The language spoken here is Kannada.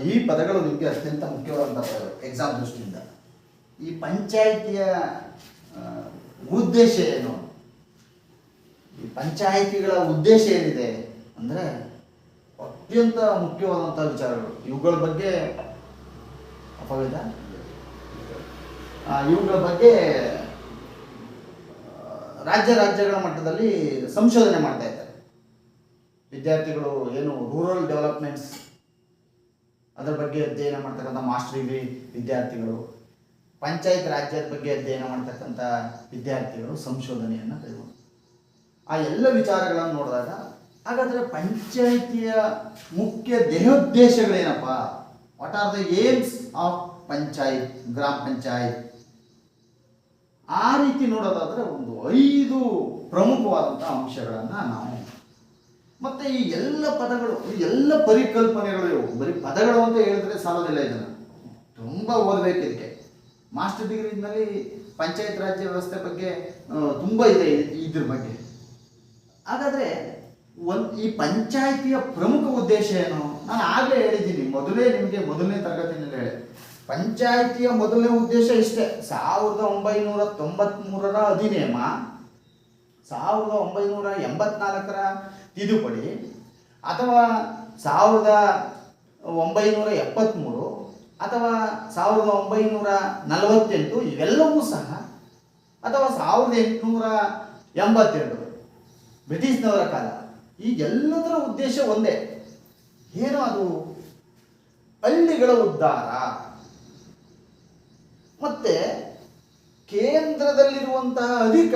ಈ ಪದಗಳು ನಿಮಗೆ ಅತ್ಯಂತ ಮುಖ್ಯವಾದಂಥ ಪದಗಳು ಎಕ್ಸಾಮ್ ದೃಷ್ಟಿಯಿಂದ. ಈ ಪಂಚಾಯಿತಿಯ ಉದ್ದೇಶ ಏನು? ಈ ಪಂಚಾಯಿತಿಗಳ ಉದ್ದೇಶ ಏನಿದೆ ಅಂದರೆ ಅತ್ಯಂತ ಮುಖ್ಯವಾದಂಥ ವಿಚಾರಗಳು. ಇವುಗಳ ಬಗ್ಗೆ ಅಪವಿದ ಇವುಗಳ ಬಗ್ಗೆ ರಾಜ್ಯಗಳ ಮಟ್ಟದಲ್ಲಿ ಸಂಶೋಧನೆ ಮಾಡ್ತಾ ಇದ್ದಾರೆ ವಿದ್ಯಾರ್ಥಿಗಳು. ಏನು ರೂರಲ್ ಡೆವಲಪ್ಮೆಂಟ್ಸ್ ಅದರ ಬಗ್ಗೆ ಅಧ್ಯಯನ ಮಾಡ್ತಕ್ಕಂಥ ಮಾಸ್ಟರ್ ಡಿಗ್ರಿ ವಿದ್ಯಾರ್ಥಿಗಳು, ಪಂಚಾಯತ್ ರಾಜ್ಯದ ಬಗ್ಗೆ ಅಧ್ಯಯನ ಮಾಡ್ತಕ್ಕಂಥ ವಿದ್ಯಾರ್ಥಿಗಳು ಸಂಶೋಧನೆಯನ್ನು ಕೈಗೊಂಡು ಆ ಎಲ್ಲ ವಿಚಾರಗಳನ್ನು ನೋಡಿದಾಗ, ಹಾಗಾದರೆ ಪಂಚಾಯಿತಿಯ ಮುಖ್ಯ ಧ್ಯೇಯೋದ್ದೇಶಗಳೇನಪ್ಪ? What are the aims of panchayat, gram panchayat? ಆ ರೀತಿ ನೋಡೋದಾದರೆ ಒಂದು 5 ಪ್ರಮುಖವಾದಂಥ ಅಂಶಗಳನ್ನು ನಾವು, ಮತ್ತು ಈ ಎಲ್ಲ ಪದಗಳು, ಎಲ್ಲ ಪರಿಕಲ್ಪನೆಗಳು, ಇವು ಬರೀ ಪದಗಳು ಅಂತ ಹೇಳಿದ್ರೆ ಸಾಲೋದಿಲ್ಲ. ಇದನ್ನು ತುಂಬ ಓದಬೇಕು. ಇದಕ್ಕೆ ಮಾಸ್ಟರ್ ಡಿಗ್ರಿನಲ್ಲಿ ಪಂಚಾಯತ್ ರಾಜ್ಯ ವ್ಯವಸ್ಥೆ ಬಗ್ಗೆ ತುಂಬ ಇದೆ ಇದ್ರ ಬಗ್ಗೆ. ಹಾಗಾದರೆ ಈ ಪಂಚಾಯಿತಿಯ ಪ್ರಮುಖ ಉದ್ದೇಶ ಏನು? ನಾನು ಆಗಲೇ ಹೇಳಿದ್ದೀನಿ, ಮೊದಲನೇ ತರಗತಿಯಲ್ಲಿ ಹೇಳಿ, ಪಂಚಾಯಿತಿಯ ಮೊದಲನೇ ಉದ್ದೇಶ ಇಷ್ಟೇ. 1993ರ ಅಧಿನಿಯಮ, 1984ರ ತಿದ್ದುಪಡಿ, ಅಥವಾ 1973 ಅಥವಾ 1948 ಇವೆಲ್ಲವೂ ಸಹ, ಅಥವಾ 1882 ಬ್ರಿಟಿಷ್ನವರ ಕಾಲ, ಈ ಎಲ್ಲದರ ಉದ್ದೇಶ ಒಂದೇ. ಏನು ಅದು? ಹಳ್ಳಿಗಳ ಉದ್ಧಾರ. ಮತ್ತೆ ಕೇಂದ್ರದಲ್ಲಿರುವಂತಹ ಅಧಿಕಾರ